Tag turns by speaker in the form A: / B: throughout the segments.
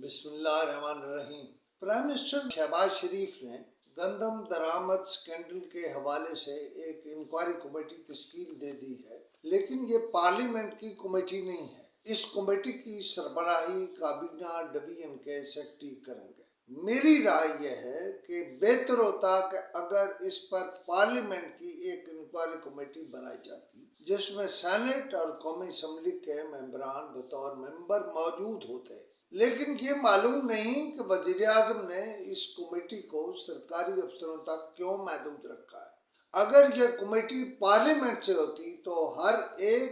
A: بسم اللہ الرحمن الرحیم۔ پرائم منسٹر شہباز شریف نے گندم درآمد سکینڈل کے حوالے سے ایک انکوائری کمیٹی تشکیل دے دی ہے، لیکن یہ پارلیمنٹ کی کمیٹی نہیں ہے۔ اس کمیٹی کی سربراہی کابینہ ڈویژن کے سیکرٹری کریں گے۔ میری رائے یہ ہے کہ بہتر ہوتا کہ اگر اس پر پارلیمنٹ کی ایک انکوائری کمیٹی بنائی جاتی جس میں سینٹ اور قومی اسمبلی کے ممبران بطور ممبر موجود ہوتے، لیکن یہ معلوم نہیں کہ وزیر اعظم نے اس کمیٹی کو سرکاری افسروں تک کیوں محدود رکھا ہے۔ اگر یہ کمیٹی پارلیمنٹ سے ہوتی تو ہر ایک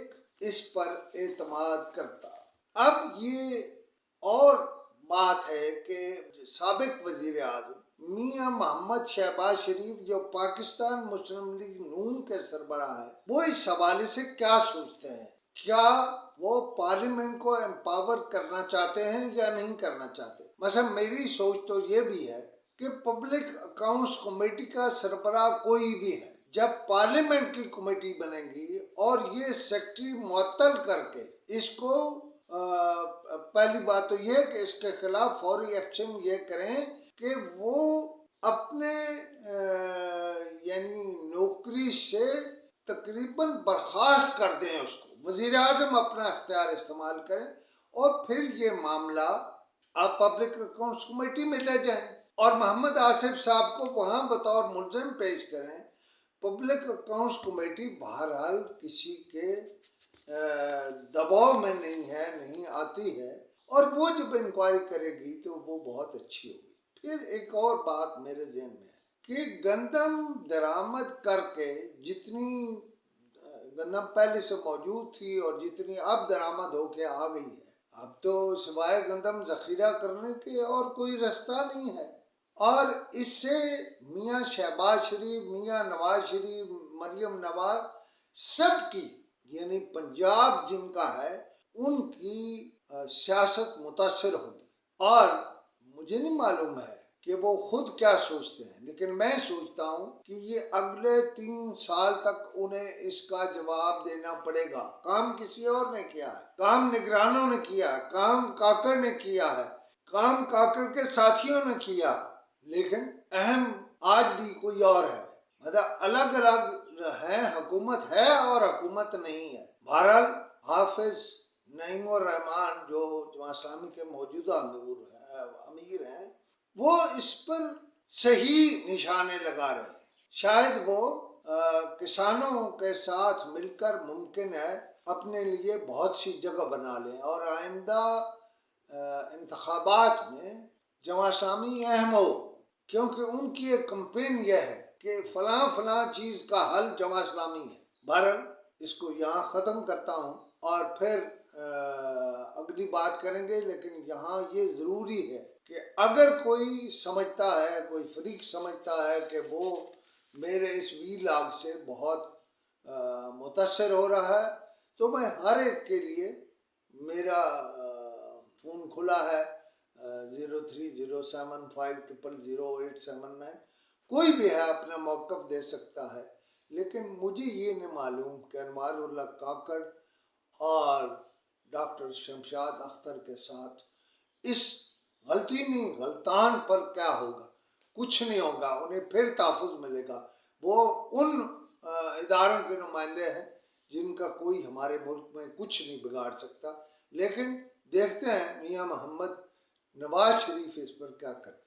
A: اس پر اعتماد کرتا۔ اب یہ اور بات ہے کہ سابق وزیر اعظم میاں محمد شہباز شریف جو پاکستان مسلم لیگ نون کے سربراہ ہیں، وہ اس حوالے سے کیا سوچتے ہیں؟ کیا وہ پارلیمنٹ کو امپاور کرنا چاہتے ہیں یا نہیں کرنا چاہتے؟ مثلا میری سوچ تو یہ بھی ہے کہ پبلک اکاؤنٹس کمیٹی کا سربراہ کوئی بھی ہے، جب پارلیمنٹ کی کمیٹی بنے گی اور یہ سیکرٹری معطل کر کے اس کو پہلی بات تو یہ کہ اس کے خلاف فوری ایکشن یہ کریں کہ وہ اپنے یعنی نوکری سے تقریباً برخاست کر دیں اس کو، وزیر اعظم اپنا اختیار استعمال کریں اور پھر یہ معاملہ آپ پبلک اکاؤنٹس کمیٹی میں لے جائیں اور محمد آصف صاحب کو وہاں بطور ملزم پیش کریں۔ پبلک اکاؤنٹس کمیٹی بہرحال کسی کے دباؤ میں نہیں آتی ہے، اور وہ جب انکوائری کرے گی تو وہ بہت اچھی ہوگی۔ پھر ایک اور بات میرے ذہن میں ہے کہ گندم درآمد کر کے جتنی گندم پہلے سے موجود تھی اور جتنی اب درآمد ہو کے آ گئی ہے، اب تو سوائے گندم ذخیرہ کرنے کے اور کوئی راستہ نہیں ہے، اور اس سے میاں شہباز شریف، میاں نواز شریف، مریم نواز سب کی یعنی پنجاب جن کا ہے ان کی سیاست متاثر ہوگی۔ اور مجھے نہیں معلوم ہے کہ وہ خود کیا سوچتے ہیں، لیکن میں سوچتا ہوں کہ یہ اگلے 3 سال تک انہیں اس کا جواب دینا پڑے گا۔ کام کسی اور نے کیا ہے، کام نگرانوں نے کیا ہے، کام کاکڑ نے کیا ہے، کام کاکڑ کے ساتھیوں نے کیا، لیکن اہم آج بھی کوئی اور ہے۔ مطلب الگ الگ ہے، حکومت ہے اور حکومت نہیں ہے۔ بہرحال حافظ نعیم الرحمن جو جماعت اسلامی کے موجودہ امیر ہیں، وہ اس پر صحیح نشانے لگا رہے ہیں۔ شاید وہ کسانوں کے ساتھ مل کر ممکن ہے اپنے لیے بہت سی جگہ بنا لیں اور آئندہ انتخابات میں جماعت اسلامی اہم ہو، کیونکہ ان کی ایک کمپین یہ ہے کہ فلاں فلاں چیز کا حل جماعت اسلامی ہے۔ بہرحال اس کو یہاں ختم کرتا ہوں اور پھر اگلی بات کریں گے، لیکن یہاں یہ ضروری ہے کہ اگر کوئی سمجھتا ہے، کوئی فریق سمجھتا ہے کہ وہ میرے اس ویلاگ سے بہت متاثر ہو رہا ہے، تو میں ہر ایک کے لیے میرا فون کھلا ہے 0307500879، کوئی بھی ہے اپنا موقف دے سکتا ہے۔ لیکن مجھے یہ نہیں معلوم کہ انوار اللہ کاکڑ اور ڈاکٹر شمشاد اختر کے ساتھ اس غلطان پر کیا ہوگا۔ کچھ نہیں ہوگا، انہیں پھر تحفظ ملے گا۔ وہ ان اداروں کے نمائندے ہیں جن کا کوئی ہمارے ملک میں کچھ نہیں بگاڑ سکتا، لیکن دیکھتے ہیں میاں محمد نواز شریف اس پر کیا کرتے ہیں۔